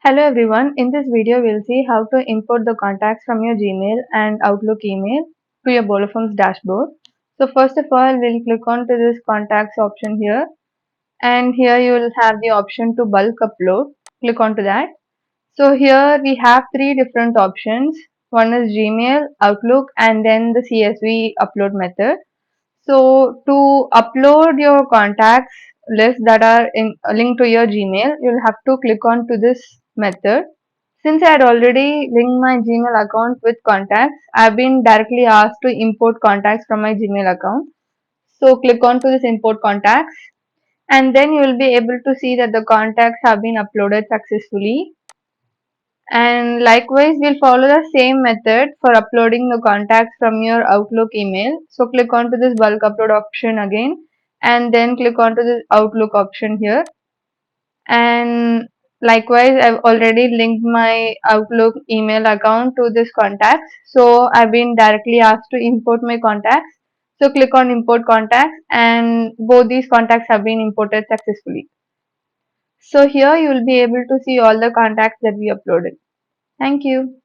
Hello everyone, in this video we'll see how to import the contacts from your Gmail and Outlook email to your BoloForms dashboard. So first of all, we'll click on to this contacts option here, and here you will have the option to bulk upload. Click on to that. So here we have three different options. One is Gmail, Outlook, and then the CSV upload method. So to upload your contacts list that are linked to your Gmail, you'll have to click on to this method. Since I had already linked my Gmail account with contacts, I've been directly asked to import contacts from my Gmail account. So click on to this import contacts, and then you will be able to see that the contacts have been uploaded successfully. And likewise, we'll follow the same method for uploading the contacts from your Outlook email. So click onto this bulk upload option again, and then click onto this Outlook option here. And likewise, I've already linked my Outlook email account to this contacts. So I've been directly asked to import my contacts. So click on import contacts, and both these contacts have been imported successfully. So here you will be able to see all the contacts that we uploaded. Thank you.